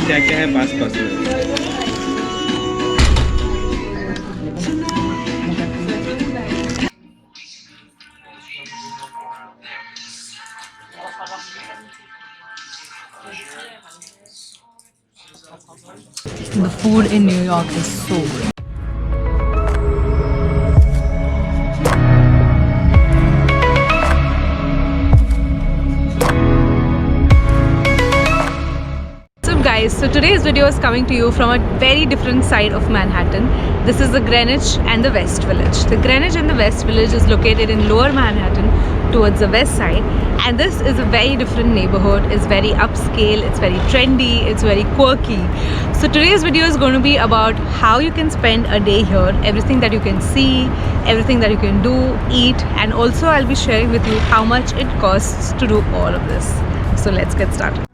क्या क्या है पास पास में? The food in New York is so good. Guys, so today's video is coming to you from a very different side of Manhattan. This is the Greenwich and the West Village. The Greenwich and the West Village is located in lower Manhattan towards the west side, and this is a very different neighborhood. It's very upscale, it's very trendy, it's very quirky. So today's video is going to be about how you can spend a day here, everything that you can see, everything that you can do, eat, and also I'll be sharing with you how much it costs to do all of this. So let's get started.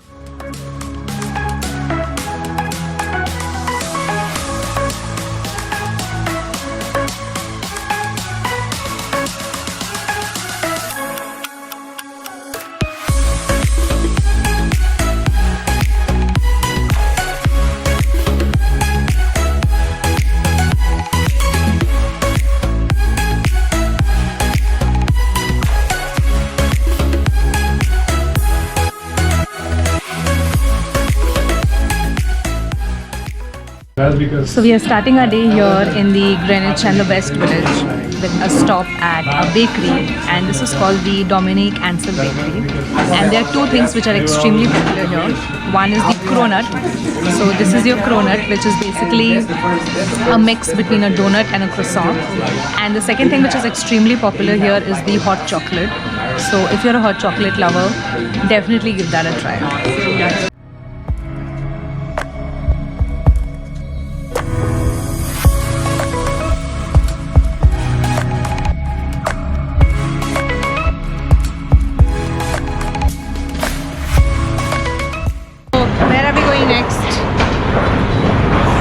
So we are starting our day here in the Greenwich and the West Village with a stop at a bakery, and this is called the Dominic Ansel Bakery, and there are two things which are extremely popular here. One is the cronut. So this is your cronut, which is basically a mix between a donut and a croissant, and the second thing which is extremely popular here is the hot chocolate. So if you're a hot chocolate lover, definitely give that a try.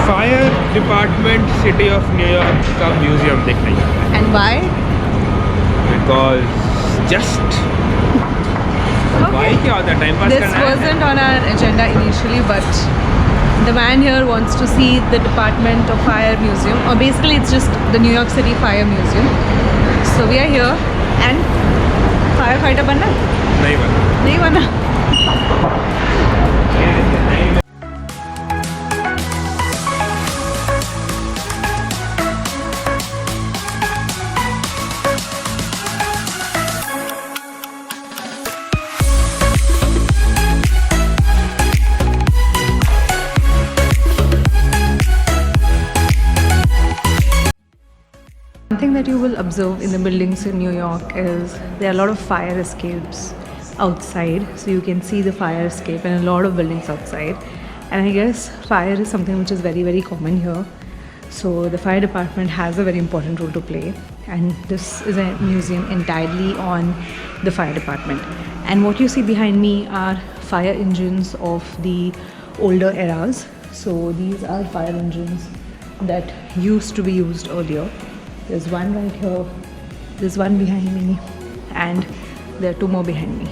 Fire department city of New York का museum देखने जाना है. And why? Because just why क्या होता है, time pass This करना है. wasn't on our agenda initially, but the man here wants to see the Department of Fire Museum, or basically it's just the New York City Fire Museum. So we are here, and firefighter बनना? नहीं बना. नहीं बना. One thing that you will observe in the buildings in New York is there are a lot of fire escapes outside. So you can see the fire escape in a lot of buildings outside. And I guess fire is something which is very, very common here. So the fire department has a very important role to play. And this is a museum entirely on the fire department. And what you see behind me are fire engines of the older eras. So these are fire engines that used to be used earlier. There's one right here, there's one behind me, and there are two more behind me.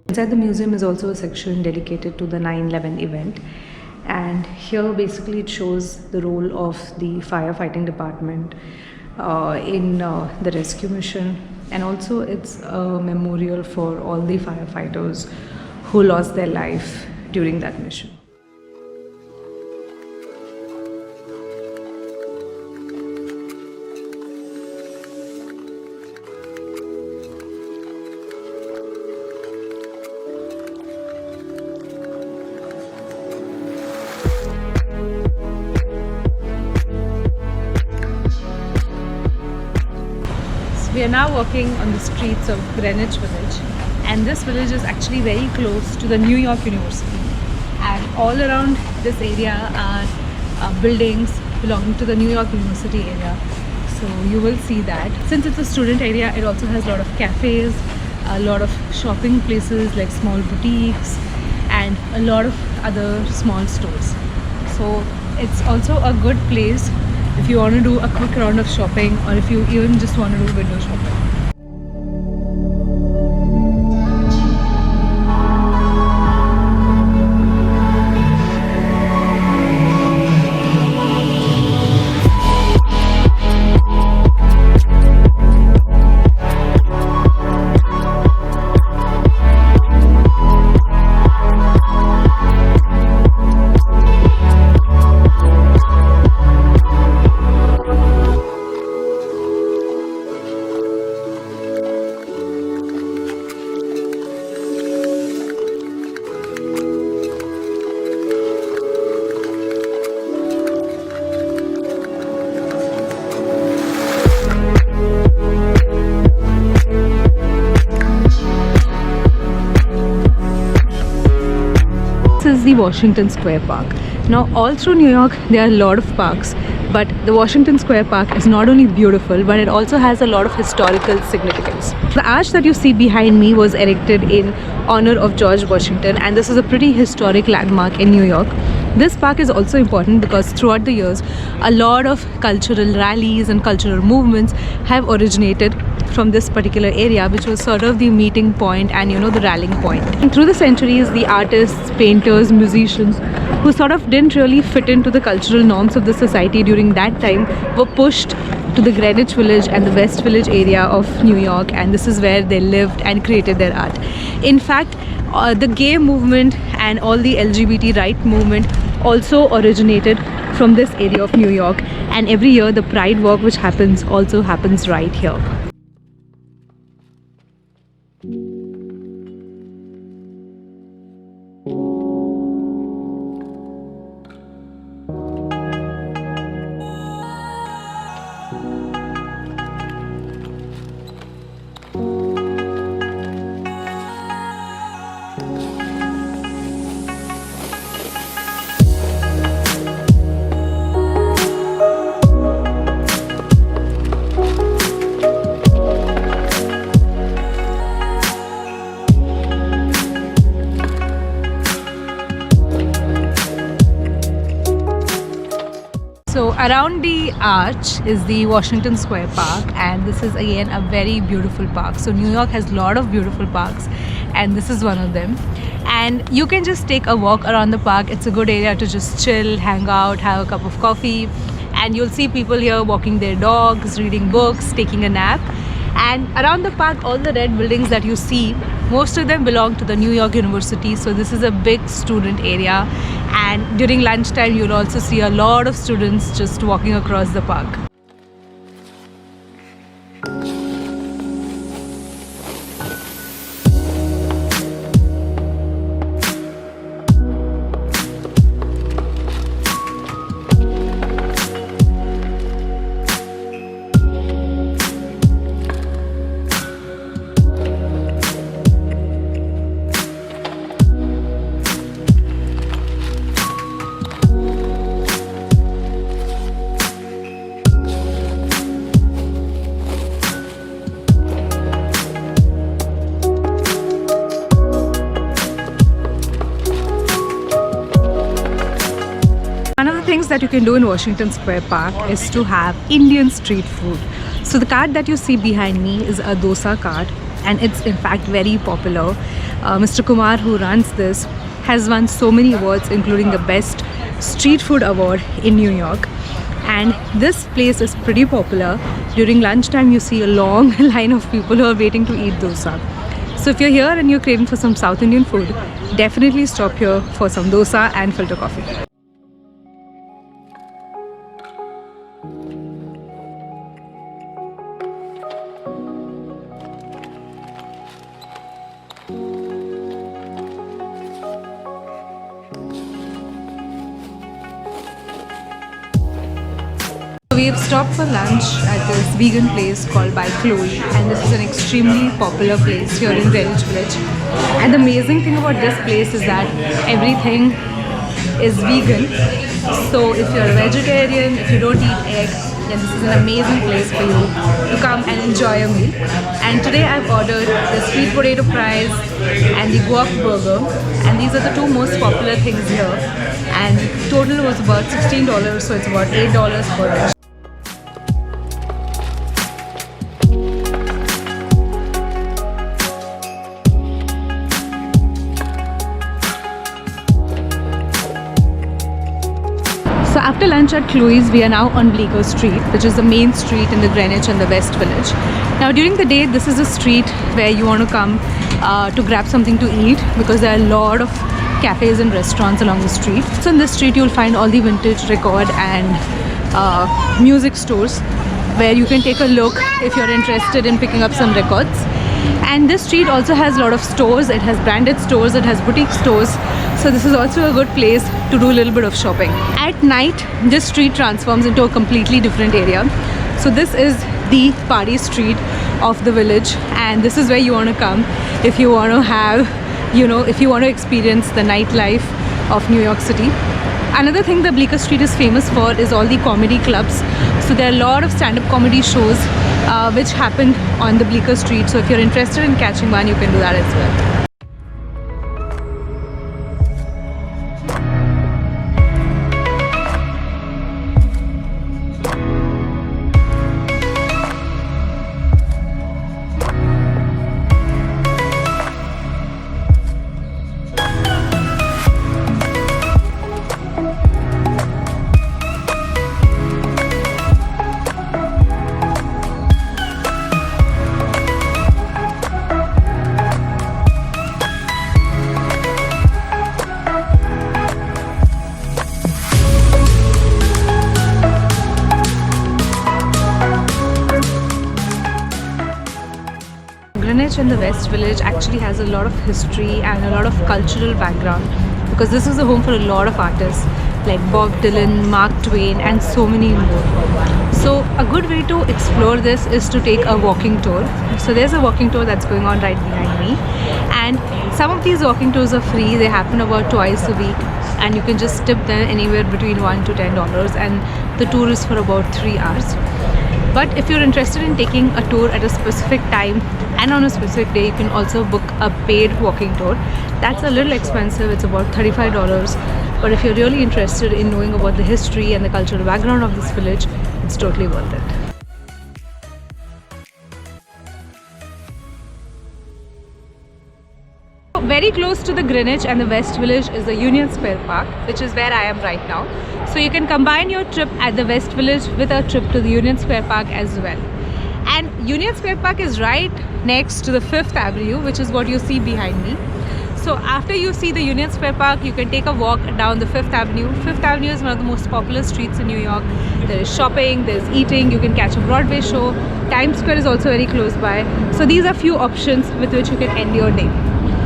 Inside the museum is also a section dedicated to the 9/11 event, and here basically it shows the role of the firefighting department in the rescue mission, and also it's a memorial for all the firefighters who lost their life during that mission. We are now walking on the streets of Greenwich Village, and this village is actually very close to the New York University, and all around this area are buildings belonging to the New York University area. So you will see that. Since it's a student area, it also has a lot of cafes, a lot of shopping places like small boutiques, and a lot of other small stores. So it's also a good place if you want to do a quick round of shopping, or if you even just want to do window shopping. This is the Washington Square Park. Now all through New York there are a lot of parks, but the Washington Square Park is not only beautiful, but it also has a lot of historical significance. The arch that you see behind me was erected in honor of George Washington, and this is a pretty historic landmark in New York. This park is also important because throughout the years a lot of cultural rallies and cultural movements have originated from this particular area, which was sort of the meeting point and the rallying point. And through the centuries, the artists, painters, musicians who sort of didn't really fit into the cultural norms of the society during that time were pushed to the Greenwich Village and the West Village area of New York, and this is where they lived and created their art. In fact, the gay movement and all the LGBT right movement also originated from this area of New York, and every year the Pride Walk, which happens, also happens right here. So around the arch is the Washington Square Park, and this is again a very beautiful park. So New York has a lot of beautiful parks, and this is one of them. And you can just take a walk around the park. It's a good area to just chill, hang out, have a cup of coffee, and you'll see people here walking their dogs, reading books, taking a nap. And around the park, all the red buildings that you see, most of them belong to the New York University. So this is a big student area, and during lunchtime you'll also see a lot of students just walking across the park. One of the things that you can do in Washington Square Park is to have Indian street food. So the cart that you see behind me is a dosa cart, and it's in fact very popular. Mr. Kumar, who runs this, has won so many awards, including the best street food award in New York. And this place is pretty popular. During lunchtime you see a long line of people who are waiting to eat dosa. So if you're here and you're craving for some South Indian food, definitely stop here for some dosa and filter coffee. We've stopped for lunch at this vegan place called by Chloe, and this is an extremely popular place here in Greenwich Village. And the amazing thing about this place is that everything is vegan. So if you're a vegetarian, if you don't eat egg, then this is an amazing place for you to come and enjoy a meal. And today I've ordered the sweet potato fries and the guac burger, and these are the two most popular things here. And total was about $16, so it's about $8 per dish. So after lunch at Chloe's, we are now on Bleecker Street, which is the main street in the Greenwich and the West Village. Now during the day, this is a street where you want to come to grab something to eat, because there are a lot of cafes and restaurants along the street. So in this street, you'll find all the vintage record and music stores where you can take a look if you're interested in picking up some records. And this street also has a lot of stores. It has branded stores, it has boutique stores. So this is also a good place to do a little bit of shopping. At night, this street transforms into a completely different area. So this is the party street of the village, and this is where you want to come if you want to have, if you want to experience the nightlife of New York City. Another thing that Bleecker Street is famous for is all the comedy clubs. So there are a lot of stand-up comedy shows which happen on the Bleecker Street. So if you're interested in catching one, you can do that as well. Greenwich and the West Village actually has a lot of history and a lot of cultural background, because this is the home for a lot of artists like Bob Dylan, Mark Twain, and so many more. So a good way to explore this is to take a walking tour. So there's a walking tour that's going on right behind me, and some of these walking tours are free. They happen about twice a week, and you can just tip them anywhere between $1 to $10, and the tour is for about 3 hours. But if you're interested in taking a tour at a specific time and on a specific day, you can also book a paid walking tour. That's a little expensive, it's about $35. But if you're really interested in knowing about the history and the cultural background of this village, it's totally worth it. Very close to the Greenwich and the West Village is the Union Square Park, which is where I am right now. So you can combine your trip at the West Village with a trip to the Union Square Park as well. And Union Square Park is right next to the 5th Avenue, which is what you see behind me. So after you see the Union Square Park, you can take a walk down the 5th Avenue. 5th Avenue is one of the most popular streets in New York. There is shopping, there's eating, you can catch a Broadway show. Times Square is also very close by. So these are few options with which you can end your day.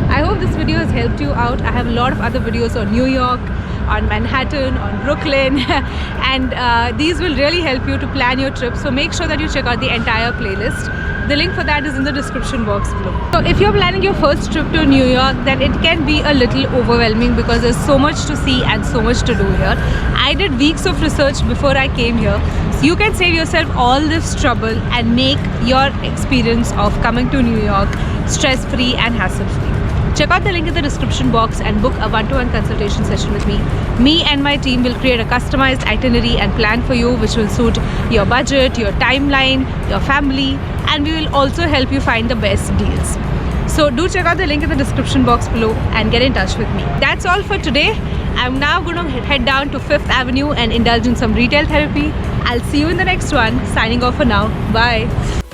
I hope this video has helped you out. I have a lot of other videos on New York, on Manhattan, on Brooklyn, and these will really help you to plan your trip. So make sure that you check out the entire playlist. The link for that is in the description box below. So if you're planning your first trip to New York, then it can be a little overwhelming because there's so much to see and so much to do here. I did weeks of research before I came here. So you can save yourself all this trouble and make your experience of coming to New York stress-free and hassle-free. Check out the link in the description box and book a one-to-one consultation session with me. Me and my team will create a customized itinerary and plan for you, which will suit your budget, your timeline, your family, and we will also help you find the best deals. So do check out the link in the description box below and get in touch with me. That's all for today. I'm now going to head down to 5th Avenue and indulge in some retail therapy. I'll see you in the next one. Signing off for now. Bye.